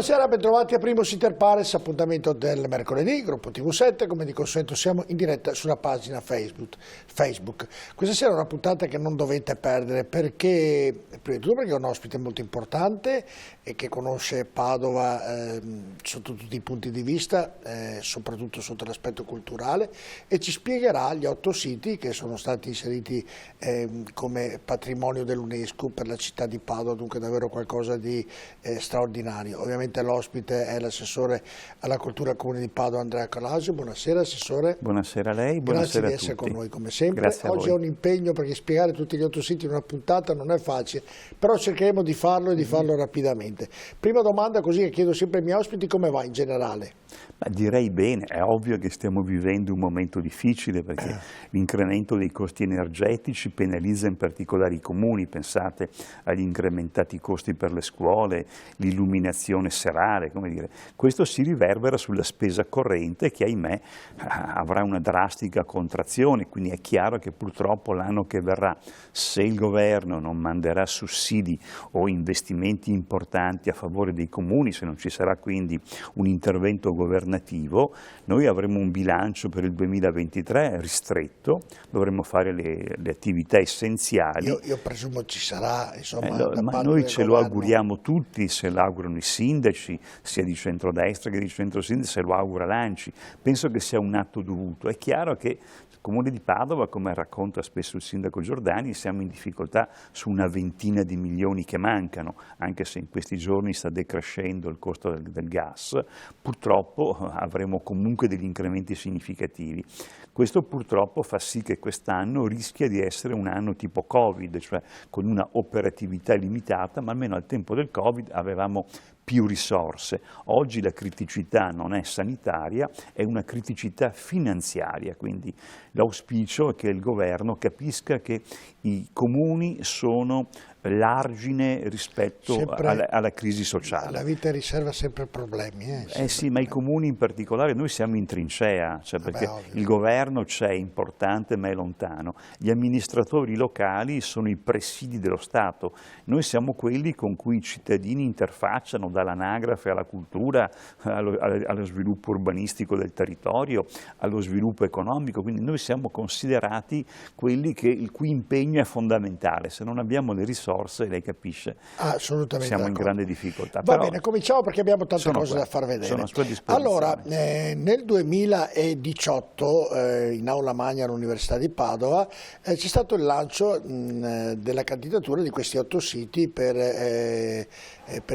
Buonasera, bentrovati a Primus Inter Pares, appuntamento del mercoledì, gruppo TV7, come di consueto siamo in diretta sulla pagina Facebook. Questa sera è una puntata che non dovete perdere perché, prima di tutto perché è un ospite molto importante e che conosce Padova sotto tutti i punti di vista, soprattutto sotto l'aspetto culturale, e ci spiegherà gli 8 siti che sono stati inseriti come patrimonio dell'UNESCO per la città di Padova, dunque davvero qualcosa di straordinario. Ovviamente l'ospite è l'assessore alla cultura comune di Padova, Andrea Calasio. Buonasera Assessore. Buonasera a lei, buonasera a tutti. Grazie di essere con noi come sempre. Grazie a Oggi voi. ho un impegno perché spiegare tutti gli 8 siti in una puntata non è facile, però cercheremo di farlo e di farlo rapidamente. Prima domanda, così che chiedo sempre ai miei ospiti: come va in generale? Ma direi bene, è ovvio che stiamo vivendo un momento difficile perché l'incremento dei costi energetici penalizza in particolare i comuni. Pensate agli incrementati costi per le scuole, l'illuminazione serale, come dire. Questo si riverbera sulla spesa corrente che, ahimè, avrà una drastica contrazione, quindi è chiaro che purtroppo l'anno che verrà, se il governo non manderà sussidi o investimenti importanti a favore dei comuni, se non ci sarà quindi un intervento governativo, noi avremo un bilancio per il 2023 ristretto, dovremo fare le attività essenziali. Io presumo ci sarà, insomma, ma noi ce lo auguriamo tutti, se lo augurano i sindaci, sia di centrodestra che di centrosinistra, se lo augura l'ANCI. Penso che sia un atto dovuto. È chiaro che il Comune di Padova, come racconta spesso il sindaco Giordani, siamo in difficoltà su una ventina di milioni che mancano, anche se in questi giorni sta decrescendo il costo del gas. Purtroppo avremo comunque degli incrementi significativi. Questo purtroppo fa sì che quest'anno rischia di essere un anno tipo Covid, cioè con una operatività limitata, ma almeno al tempo del Covid avevamo più risorse. Oggi la criticità non è sanitaria, è una criticità finanziaria, quindi l'auspicio è che il governo capisca che i comuni sono l'argine rispetto alla crisi sociale. La vita riserva sempre problemi. Sì, ma i comuni in particolare, noi siamo in trincea, cioè perché il governo c'è, è importante ma è lontano. Gli amministratori locali sono i presidi dello Stato, noi siamo quelli con cui i cittadini interfacciano, dall'anagrafe alla cultura, allo sviluppo urbanistico del territorio, allo sviluppo economico, quindi noi siamo considerati quelli il cui impegno è fondamentale. Se non abbiamo le risorse, lei capisce, siamo in grande difficoltà. Va bene, cominciamo perché abbiamo tante cose da far vedere. Sono a sua disposizione. Allora, nel 2018 in Aula Magna all'Università di Padova c'è stato il lancio della candidatura di questi 8 siti per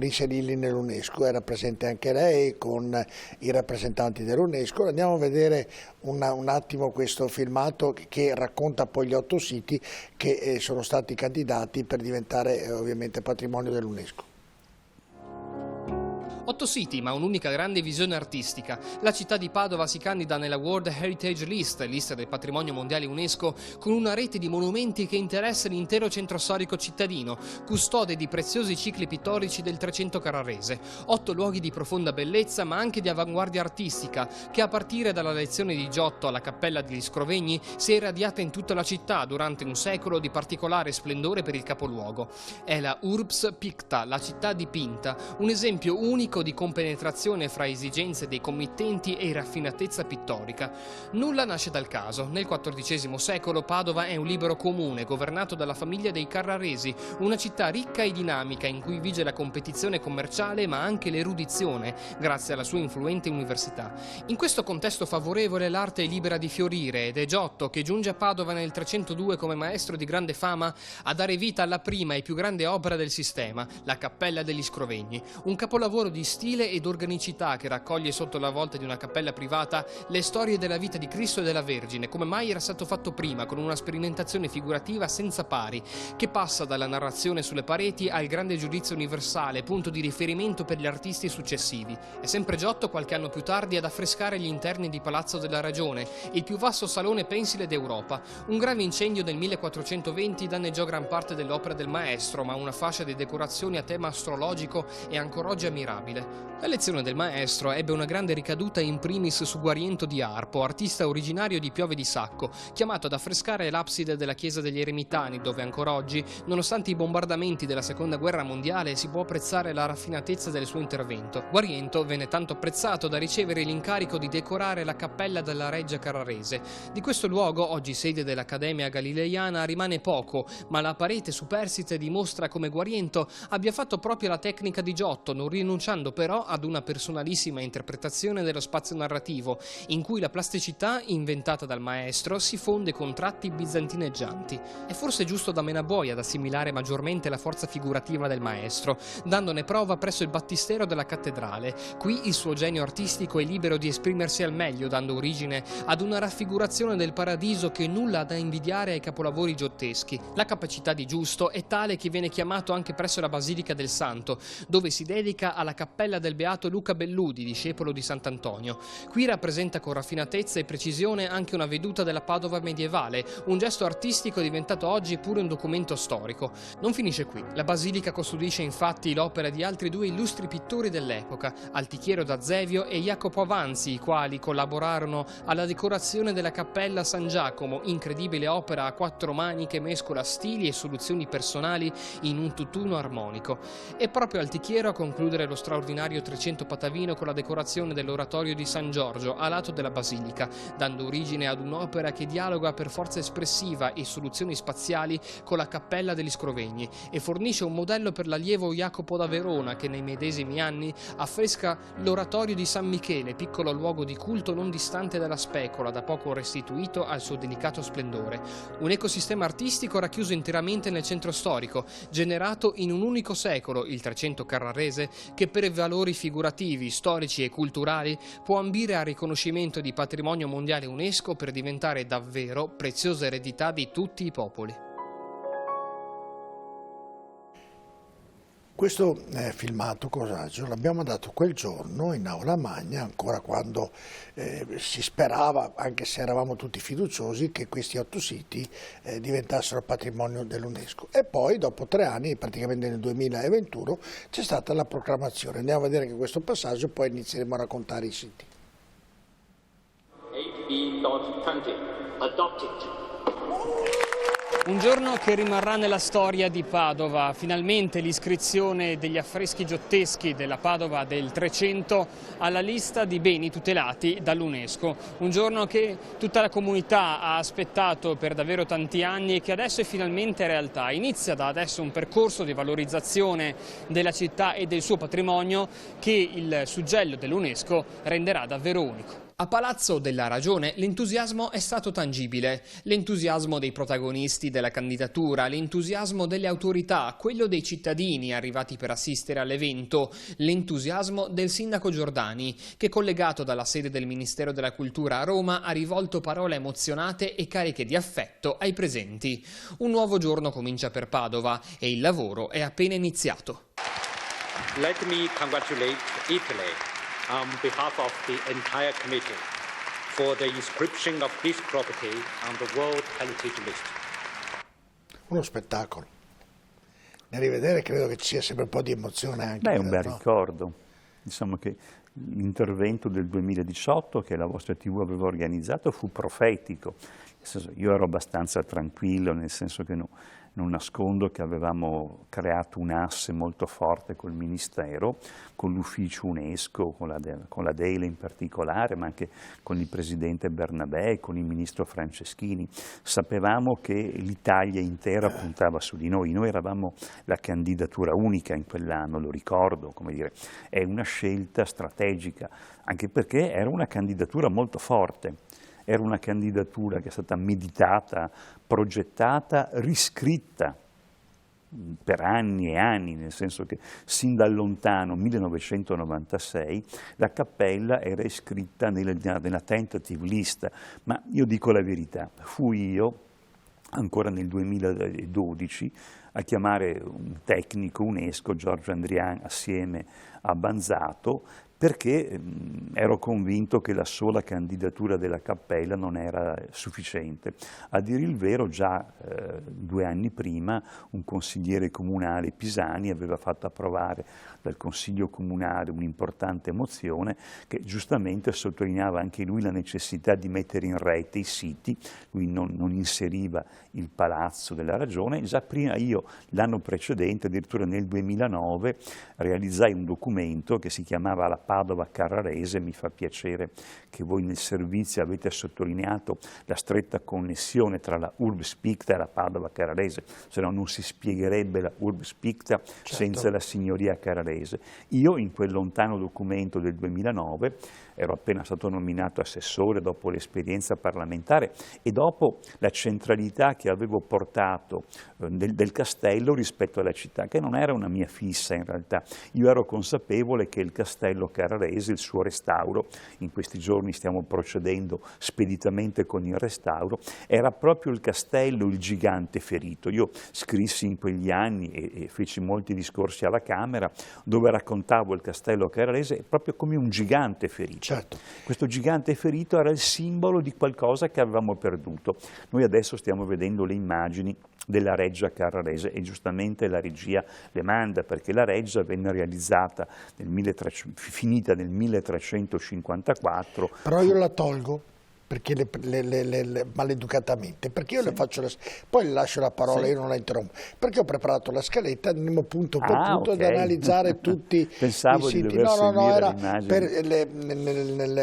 inserirli nell'UNESCO. Era presente anche lei con i rappresentanti dell'UNESCO. Andiamo a vedere un attimo questo filmato che racconta poi gli 8 siti che sono stati candidati per diventare ovviamente patrimonio dell'UNESCO. 8 siti, ma un'unica grande visione artistica. La città di Padova si candida nella World Heritage List, lista del patrimonio mondiale UNESCO, con una rete di monumenti che interessa l'intero centro storico cittadino, custode di preziosi cicli pittorici del Trecento carrarese. 8 luoghi di profonda bellezza, ma anche di avanguardia artistica, che a partire dalla lezione di Giotto alla Cappella degli Scrovegni si è irradiata in tutta la città durante un secolo di particolare splendore per il capoluogo. È la Urbs Picta, la città dipinta, un esempio unico di compenetrazione fra esigenze dei committenti e raffinatezza pittorica. Nulla nasce dal caso. Nel XIV secolo Padova è un libero comune governato dalla famiglia dei Carraresi, una città ricca e dinamica in cui vige la competizione commerciale ma anche l'erudizione, grazie alla sua influente università. In questo contesto favorevole l'arte è libera di fiorire ed è Giotto, che giunge a Padova nel 302 come maestro di grande fama, a dare vita alla prima e più grande opera del sistema, la Cappella degli Scrovegni, un capolavoro di stile ed organicità che raccoglie sotto la volta di una cappella privata le storie della vita di Cristo e della Vergine, come mai era stato fatto prima, con una sperimentazione figurativa senza pari, che passa dalla narrazione sulle pareti al grande giudizio universale, punto di riferimento per gli artisti successivi. È sempre Giotto, qualche anno più tardi, ad affrescare gli interni di Palazzo della Ragione, il più vasto salone pensile d'Europa. Un grave incendio del 1420 danneggiò gran parte dell'opera del maestro, ma una fascia di decorazioni a tema astrologico è ancora oggi ammirabile. stile. La lezione del maestro ebbe una grande ricaduta in primis su Guariento di Arpo, artista originario di Piove di Sacco, chiamato ad affrescare l'abside della chiesa degli Eremitani, dove ancora oggi, nonostante i bombardamenti della Seconda Guerra Mondiale, si può apprezzare la raffinatezza del suo intervento. Guariento venne tanto apprezzato da ricevere l'incarico di decorare la cappella della Reggia Carrarese. Di questo luogo, oggi sede dell'Accademia Galileiana, rimane poco, ma la parete superstite dimostra come Guariento abbia fatto proprio la tecnica di Giotto, non rinunciando però ad una personalissima interpretazione dello spazio narrativo, in cui la plasticità inventata dal maestro si fonde con tratti bizantineggianti. È forse giusto da Menaboia ad assimilare maggiormente la forza figurativa del maestro, dandone prova presso il battistero della cattedrale. Qui il suo genio artistico è libero di esprimersi al meglio, dando origine ad una raffigurazione del paradiso che nulla ha da invidiare ai capolavori giotteschi. La capacità di Giusto è tale che viene chiamato anche presso la Basilica del Santo, dove si dedica alla cappella del Beato Luca Belludi, discepolo di Sant'Antonio. Qui rappresenta con raffinatezza e precisione anche una veduta della Padova medievale, un gesto artistico diventato oggi pure un documento storico. Non finisce qui. La basilica custodisce infatti l'opera di altri due illustri pittori dell'epoca, Altichiero da Zevio e Jacopo Avanzi, i quali collaborarono alla decorazione della cappella San Giacomo, incredibile opera a quattro mani che mescola stili e soluzioni personali in un tutt'uno armonico. E proprio Altichiero a concludere lo straordinario 300 patavino con la decorazione dell'oratorio di San Giorgio a lato della basilica, dando origine ad un'opera che dialoga per forza espressiva e soluzioni spaziali con la cappella degli Scrovegni e fornisce un modello per l'allievo Jacopo da Verona, che nei medesimi anni affresca l'oratorio di San Michele, piccolo luogo di culto non distante dalla Specola, da poco restituito al suo delicato splendore. Un ecosistema artistico racchiuso interamente nel centro storico, generato in un unico secolo, il 300 carrarese, che per i valori figurativi, storici e culturali può ambire al riconoscimento di patrimonio mondiale UNESCO per diventare davvero preziosa eredità di tutti i popoli. Questo filmato Cosaggio l'abbiamo dato quel giorno in Aula Magna, ancora quando si sperava, anche se eravamo tutti fiduciosi, che questi 8 siti diventassero patrimonio dell'UNESCO. E poi dopo 3 anni, praticamente nel 2021, c'è stata la proclamazione. Andiamo a vedere anche questo passaggio e poi inizieremo a raccontare i siti. 8B.20 adopted. Un giorno che rimarrà nella storia di Padova, finalmente l'iscrizione degli affreschi giotteschi della Padova del 300 alla lista di beni tutelati dall'UNESCO. Un giorno che tutta la comunità ha aspettato per davvero tanti anni e che adesso è finalmente realtà. Inizia da adesso un percorso di valorizzazione della città e del suo patrimonio che il suggello dell'UNESCO renderà davvero unico. A Palazzo della Ragione l'entusiasmo è stato tangibile, l'entusiasmo dei protagonisti della candidatura, l'entusiasmo delle autorità, quello dei cittadini arrivati per assistere all'evento, l'entusiasmo del sindaco Giordani, che collegato dalla sede del Ministero della Cultura a Roma ha rivolto parole emozionate e cariche di affetto ai presenti. Un nuovo giorno comincia per Padova e il lavoro è appena iniziato. Let me congratulate Italy on behalf of the entire committee for the inscription of this property on the World Heritage List. Uno spettacolo. Nel rivedere credo che ci sia sempre un po' di emozione anche. Beh, è un bel ricordo. Diciamo che l'intervento del 2018 che la vostra TV aveva organizzato fu profetico. Nel senso, io ero abbastanza tranquillo, nel senso che non nascondo che avevamo creato un asse molto forte col Ministero, con l'ufficio UNESCO, con la Dele in particolare, ma anche con il Presidente Bernabè, con il Ministro Franceschini. Sapevamo che l'Italia intera puntava su di noi. Noi eravamo la candidatura unica in quell'anno, lo ricordo, come dire, è una scelta strategica, anche perché era una candidatura molto forte. Era una candidatura che è stata meditata, progettata, riscritta per anni e anni, nel senso che sin dal lontano 1996 la cappella era iscritta nella tentative list, ma io dico la verità, fui io ancora nel 2012 a chiamare un tecnico UNESCO, Giorgio Andrian, assieme a Banzato, perché ero convinto che la sola candidatura della Cappella non era sufficiente. A dire il vero, già 2 anni prima un consigliere comunale, Pisani, aveva fatto approvare dal Consiglio Comunale un'importante mozione che giustamente sottolineava anche lui la necessità di mettere in rete i siti. Lui non inseriva il Palazzo della Ragione. Già prima io, l'anno precedente, addirittura nel 2009, realizzai un documento che si chiamava La Padova Carrarese. Mi fa piacere che voi nel servizio avete sottolineato la stretta connessione tra la Urbs Picta e la Padova Carrarese, se no non si spiegherebbe la Urbs Picta senza la signoria carrarese. Io in quel lontano documento del 2009 ero appena stato nominato assessore dopo l'esperienza parlamentare e dopo la centralità che avevo portato del castello rispetto alla città, che non era una mia fissa in realtà. Io ero consapevole che il castello carrarese, il suo restauro, in questi giorni stiamo procedendo speditamente con il restauro, era proprio il castello il gigante ferito. Io scrissi in quegli anni e feci molti discorsi alla Camera dove raccontavo il castello carrarese proprio come un gigante ferito. Certo. Questo gigante ferito era il simbolo di qualcosa che avevamo perduto. Noi adesso stiamo vedendo le immagini della reggia carrarese e giustamente la regia le manda, perché la reggia venne realizzata finita nel 1354. Però io la tolgo, perché maleducatamente, perché io le faccio poi le lascio la parola, io non la interrompo, perché ho preparato la scaletta, andiamo punto per punto ad analizzare tutti Pensavo i siti. Di dover No, era per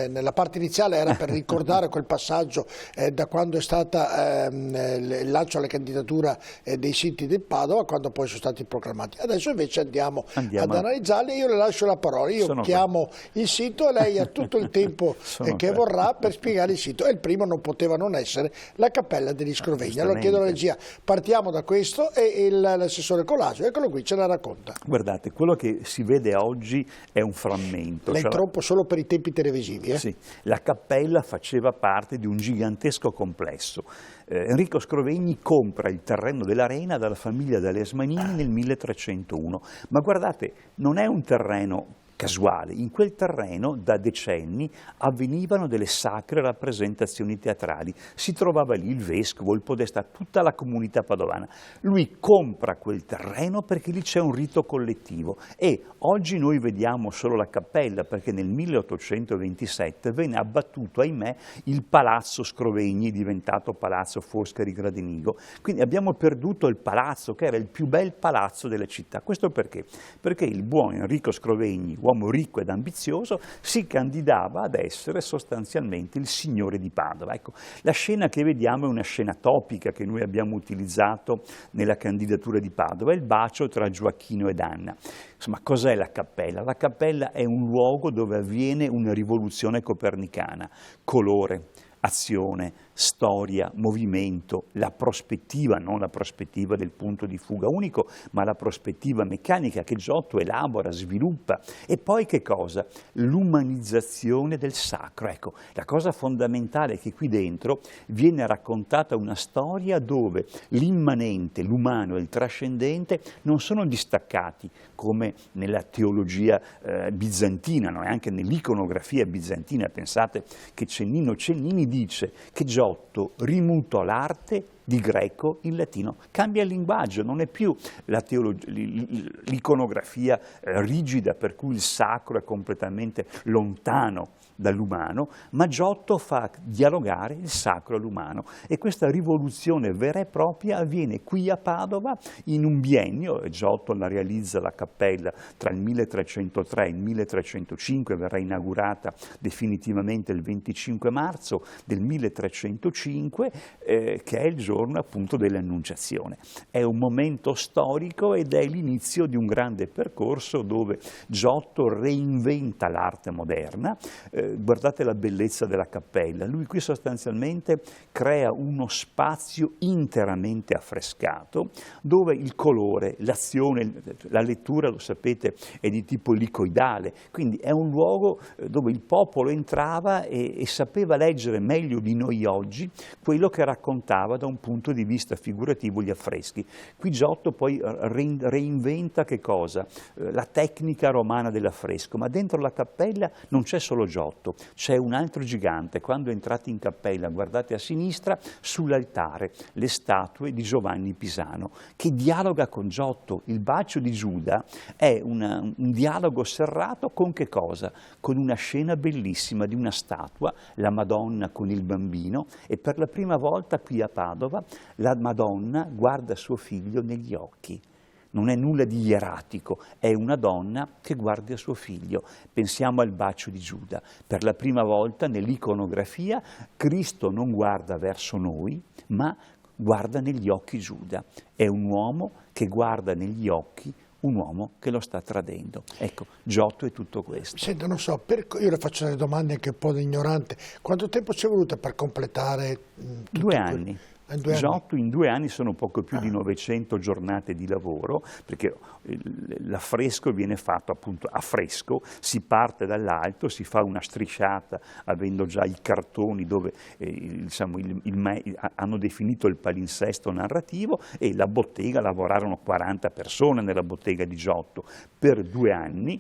nella parte iniziale era per ricordare quel passaggio da quando è stata il lancio alla candidatura dei siti di Padova, quando poi sono stati proclamati. Adesso invece andiamo ad analizzarli, io le lascio la parola, io chiamo il sito e lei ha tutto il tempo che vorrà per spiegare il sito. E il primo non poteva non essere la Cappella degli Scrovegni. Allora chiedo alla regia, partiamo da questo e l'assessore Colascio, eccolo qui, ce la racconta. Guardate, quello che si vede oggi è un frammento. La interrompo solo per i tempi televisivi. Sì, la Cappella faceva parte di un gigantesco complesso. Enrico Scrovegni compra il terreno dell'Arena dalla famiglia D'Alesmanini nel 1301, ma guardate, non è un terreno casuale. In quel terreno da decenni avvenivano delle sacre rappresentazioni teatrali, si trovava lì il vescovo, il podestà, tutta la comunità padovana. Lui compra quel terreno perché lì c'è un rito collettivo e oggi noi vediamo solo la cappella perché nel 1827 venne abbattuto, ahimè, il Palazzo Scrovegni, diventato Palazzo Foscari Gradenigo. Quindi abbiamo perduto il palazzo che era il più bel palazzo della città. Questo perché? Perché il buon Enrico Scrovegni, uomo ricco ed ambizioso, si candidava ad essere sostanzialmente il signore di Padova. Ecco, la scena che vediamo è una scena topica che noi abbiamo utilizzato nella candidatura di Padova, è il bacio tra Gioacchino ed Anna. Insomma, cos'è la cappella? La cappella è un luogo dove avviene una rivoluzione copernicana, colore, azione, storia, movimento, la prospettiva, non la prospettiva del punto di fuga unico, ma la prospettiva meccanica che Giotto elabora, sviluppa. E poi che cosa? L'umanizzazione del sacro. Ecco, la cosa fondamentale è che qui dentro viene raccontata una storia dove l'immanente, l'umano e il trascendente non sono distaccati come nella teologia bizantina, no? E anche nell'iconografia bizantina. Pensate che Cennino Cennini dice che Giotto rimutò l'arte di greco in latino, cambia il linguaggio, non è più l'iconografia rigida per cui il sacro è completamente lontano dall'umano, ma Giotto fa dialogare il sacro all'umano e questa rivoluzione vera e propria avviene qui a Padova in un biennio. Giotto la realizza la cappella tra il 1303 e il 1305, verrà inaugurata definitivamente il 25 marzo del 1305, che è il giorno appunto dell'Annunciazione. È un momento storico ed è l'inizio di un grande percorso dove Giotto reinventa l'arte moderna, guardate la bellezza della cappella, lui qui sostanzialmente crea uno spazio interamente affrescato dove il colore, l'azione, la lettura, lo sapete, è di tipo elicoidale, quindi è un luogo dove il popolo entrava e sapeva leggere meglio di noi oggi quello che raccontava da un punto di vista figurativo gli affreschi. Qui Giotto poi reinventa che cosa? La tecnica romana dell'affresco, ma dentro la cappella non c'è solo Giotto, c'è un altro gigante. Quando entrate in cappella, guardate a sinistra, sull'altare le statue di Giovanni Pisano, che dialoga con Giotto. Il bacio di Giuda è un dialogo serrato con che cosa? Con una scena bellissima di una statua, la Madonna con il bambino, e per la prima volta qui a Padova la Madonna guarda suo figlio negli occhi. Non è nulla di ieratico, è una donna che guarda suo figlio. Pensiamo al bacio di Giuda. Per la prima volta nell'iconografia Cristo non guarda verso noi, ma guarda negli occhi Giuda. È un uomo che guarda negli occhi un uomo che lo sta tradendo. Ecco, Giotto è tutto questo. Senta, non so, io le faccio delle domande anche un po' da ignorante. Quanto tempo ci è voluto per completare? 2 anni. In 2 anni. Giotto in 2 anni sono poco più di 900 giornate di lavoro, perché l'affresco viene fatto appunto a fresco, si parte dall'alto, si fa una strisciata avendo già i cartoni dove diciamo, hanno definito il palinsesto narrativo, e la bottega, lavorarono 40 persone nella bottega di Giotto per 2 anni.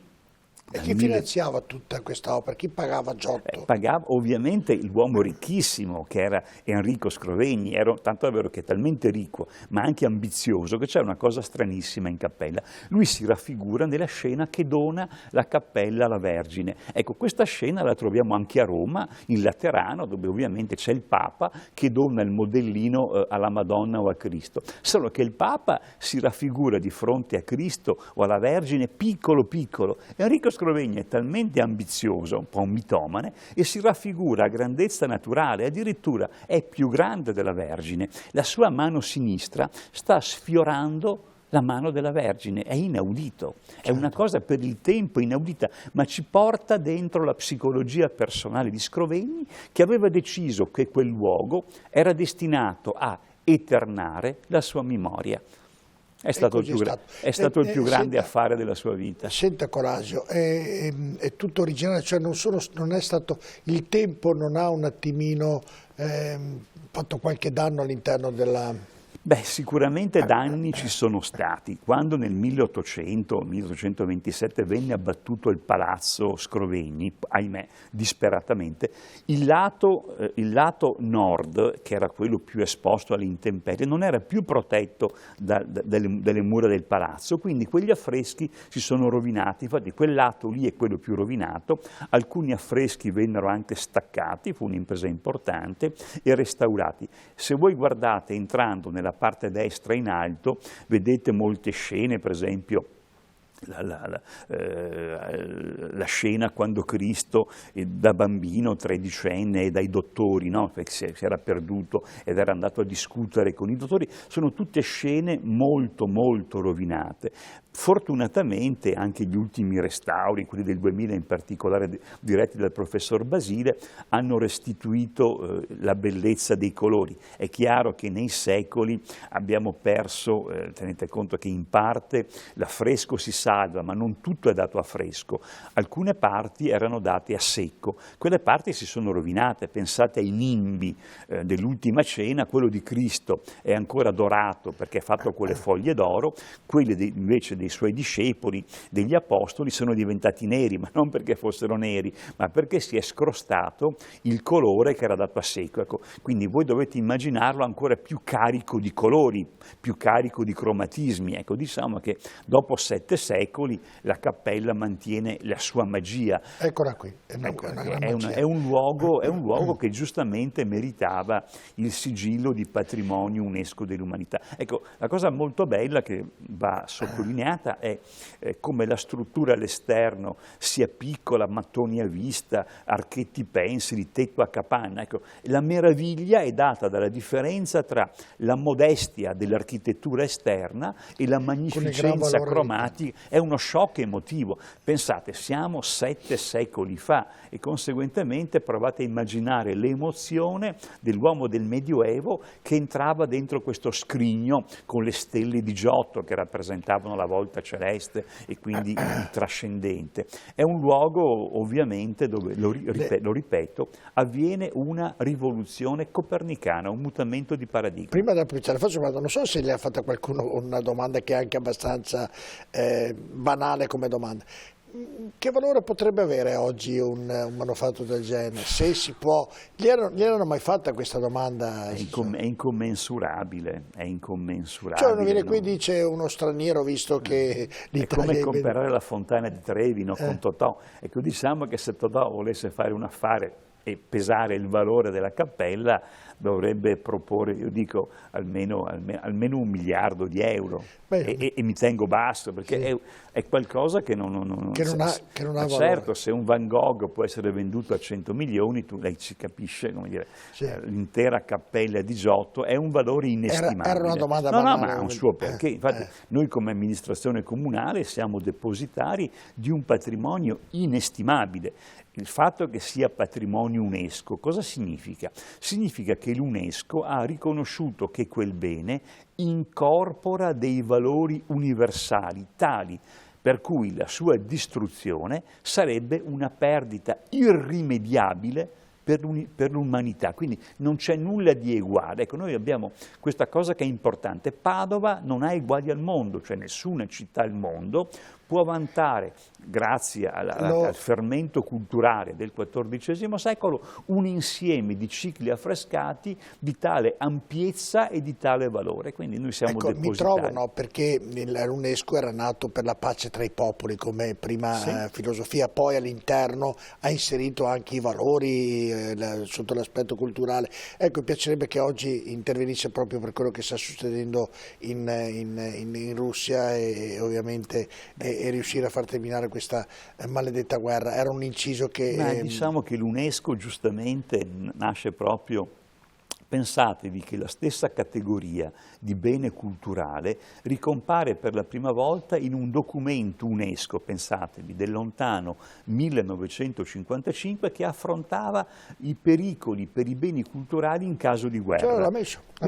E chi finanziava tutta questa opera? Chi pagava Giotto? Pagava ovviamente l'uomo ricchissimo che era Enrico Scrovegni, tanto è vero che è talmente ricco ma anche ambizioso che c'è una cosa stranissima in cappella. Lui si raffigura nella scena che dona la cappella alla Vergine. Ecco, questa scena la troviamo anche a Roma, in Laterano, dove ovviamente c'è il Papa che dona il modellino alla Madonna o a Cristo. Solo che il Papa si raffigura di fronte a Cristo o alla Vergine piccolo piccolo. Enrico Scrovegni è talmente ambizioso, un po' un mitomane, e si raffigura a grandezza naturale, addirittura è più grande della Vergine. La sua mano sinistra sta sfiorando la mano della Vergine, è inaudito, è una cosa per il tempo inaudita, ma ci porta dentro la psicologia personale di Scrovegni, che aveva deciso che quel luogo era destinato a eternare la sua memoria. È stato il più grande affare della sua vita. Senta Coraggio, è tutto originale, cioè non è stato, il tempo non ha un attimino fatto qualche danno all'interno della... Beh, sicuramente danni ci sono stati. Quando nel 1800-1827 venne abbattuto il palazzo Scrovegni, ahimè, disperatamente, il lato nord, che era quello più esposto alle intemperie, non era più protetto dalle mura del palazzo, quindi quegli affreschi si sono rovinati. Infatti quel lato lì è quello più rovinato, alcuni affreschi vennero anche staccati, fu un'impresa importante, e restaurati. Se voi guardate entrando nella parte destra in alto, vedete molte scene, per esempio la scena quando Cristo da bambino, tredicenne, e dai dottori, no? Perché si era perduto ed era andato a discutere con i dottori, sono tutte scene molto molto rovinate. Fortunatamente anche gli ultimi restauri, quelli del 2000 in particolare, diretti dal professor Basile, hanno restituito la bellezza dei colori. È chiaro che nei secoli abbiamo perso, tenete conto che in parte l'affresco si salva, ma non tutto è dato a fresco. Alcune parti erano date a secco, quelle parti si sono rovinate. Pensate ai nimbi dell'Ultima Cena, quello di Cristo è ancora dorato perché è fatto con le foglie d'oro, quelli invece dei suoi discepoli, degli apostoli, sono diventati neri, ma non perché fossero neri, ma perché si è scrostato il colore che era dato a secco. Ecco, quindi voi dovete immaginarlo ancora più carico di colori, più carico di cromatismi. Ecco, diciamo che dopo 7 secoli la cappella mantiene la sua magia. Eccola qui, è un luogo che giustamente meritava il sigillo di patrimonio UNESCO dell'umanità. Ecco, la cosa molto bella che va sottolineata è come la struttura all'esterno sia piccola, mattoni a vista, archetti pensili, tetto a capanna. Ecco, la meraviglia è data dalla differenza tra la modestia dell'architettura esterna e la magnificenza cromatica È uno shock emotivo. Pensate, siamo 7 secoli fa e conseguentemente provate a immaginare l'emozione dell'uomo del Medioevo che entrava dentro questo scrigno con le stelle di Giotto che rappresentavano la volta celeste e quindi il trascendente. È un luogo ovviamente dove, lo ripeto, avviene una rivoluzione copernicana, un mutamento di paradigma. Prima della pubblicità le faccio una domanda, non so se le ha fatta qualcuno una domanda che è anche abbastanza banale come domanda. Che valore potrebbe avere oggi un manufatto del genere? Se si può, gli erano mai fatta questa domanda? È incommensurabile, è incommensurabile. Cioè uno viene qui e dice uno straniero visto che l'Italia è come comprare la fontana di Trevi, no, con Totò. Ecco, diciamo che se Totò volesse fare un affare e pesare il valore della cappella dovrebbe proporre, io dico, almeno 1 miliardo di euro. E mi tengo basso perché sì, è qualcosa che non ha valore. Certo, se un Van Gogh può essere venduto a 100 milioni, lei ci capisce, come dire, sì, l'intera cappella di Giotto è un valore inestimabile. Era una domanda banale. No, ma ha un suo perché. Infatti noi come amministrazione comunale siamo depositari di un patrimonio inestimabile. Il fatto che sia patrimonio UNESCO cosa significa? Significa che l'UNESCO ha riconosciuto che quel bene incorpora dei valori universali tali per cui la sua distruzione sarebbe una perdita irrimediabile per l'umanità, quindi non c'è nulla di eguale. Ecco, noi abbiamo questa cosa che è importante. Padova non ha eguali al mondo, cioè nessuna città al mondo può vantare, grazie al fermento culturale del XIV secolo, un insieme di cicli affrescati di tale ampiezza e di tale valore. Quindi noi siamo depositari. Mi trovo, no, perché l'UNESCO era nato per la pace tra i popoli come prima filosofia, poi all'interno ha inserito anche i valori sotto l'aspetto culturale. Ecco, mi piacerebbe che oggi intervenisse proprio per quello che sta succedendo in Russia e ovviamente e riuscire a far terminare questa maledetta guerra. Era un inciso che... Ma diciamo che l'UNESCO giustamente nasce proprio... Pensatevi che la stessa categoria di bene culturale ricompare per la prima volta in un documento UNESCO, pensatevi, del lontano 1955, che affrontava i pericoli per i beni culturali in caso di guerra. Cioè, l'ha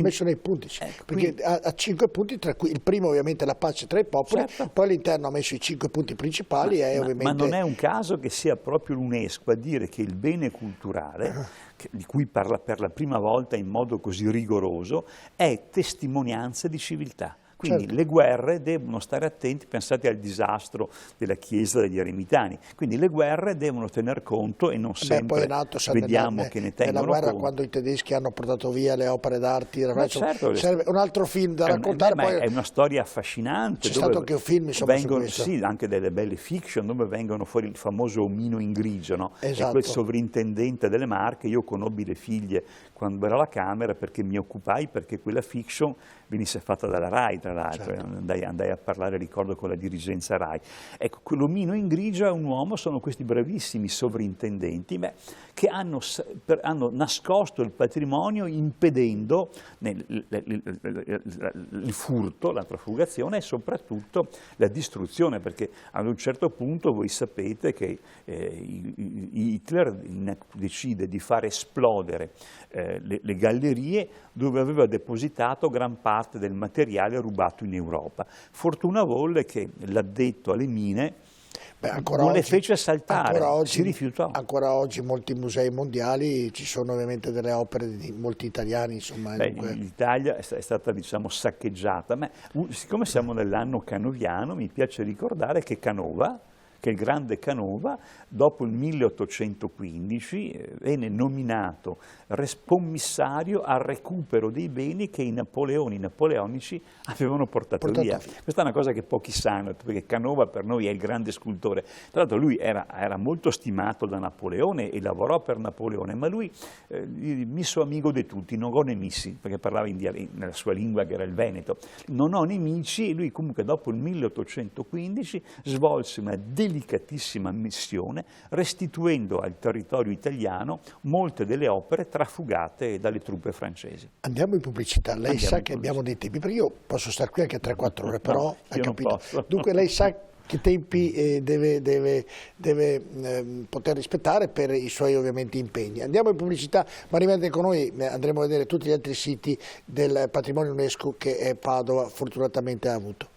messo nei punti, ecco, perché ha 5 punti, tra cui il primo ovviamente la pace tra i popoli, certo, poi all'interno ha messo i 5 punti principali. Ma non è un caso che sia proprio l'UNESCO a dire che il bene culturale, di cui parla per la prima volta in modo così rigoroso, è testimonianza di civiltà. Quindi certo, le guerre devono stare attenti, pensate al disastro della chiesa degli Eremitani, quindi le guerre devono tener conto e non sempre vediamo che ne tengono conto. Nella guerra, quando i tedeschi hanno portato via le opere d'arte, certo, serve un altro film da raccontare. Ma è una storia affascinante. C'è stato anche un film, insomma, su questo. Sì, anche delle belle fiction dove vengono fuori il famoso omino in grigio, no? Esatto. E quel sovrintendente delle Marche. Io conobbi le figlie quando ero alla Camera perché mi occupai perché quella fiction venisse fatta dalla RAI, tra l'altro, certo, andai a parlare, ricordo, con la dirigenza RAI. Ecco, quell'omino in grigio è un uomo, sono questi bravissimi sovrintendenti che hanno nascosto il patrimonio impedendo il furto, la profugazione e soprattutto la distruzione, perché ad un certo punto voi sapete che Hitler decide di far esplodere le gallerie dove aveva depositato gran parte del materiale rubato in Europa. Fortuna volle che l'addetto alle mine non le fece saltare, si rifiutò. Ancora oggi in molti musei mondiali ci sono ovviamente delle opere di molti italiani. Insomma, l'Italia è stata, diciamo, saccheggiata, ma siccome siamo nell'anno canoviano mi piace ricordare che Canova, che il grande Canova, dopo il 1815 venne nominato commissario al recupero dei beni che i napoleonici avevano portato via. Questa è una cosa che pochi sanno, perché Canova per noi è il grande scultore. Tra l'altro lui era molto stimato da Napoleone e lavorò per Napoleone, ma lui misso amico di tutti, non ho nemici, perché parlava nella sua lingua che era il veneto. Non ho nemici, e lui comunque dopo il 1815 svolse una delicatissima missione restituendo al territorio italiano molte delle opere trafugate dalle truppe francesi. Andiamo in pubblicità. Lei sa che abbiamo dei tempi, perché io posso stare qui anche 3-4 ore, però no, io non posso. Dunque lei sa Che tempi deve poter rispettare per i suoi ovviamente impegni. Andiamo in pubblicità, ma rimanete con noi, andremo a vedere tutti gli altri siti del patrimonio UNESCO che Padova fortunatamente ha avuto.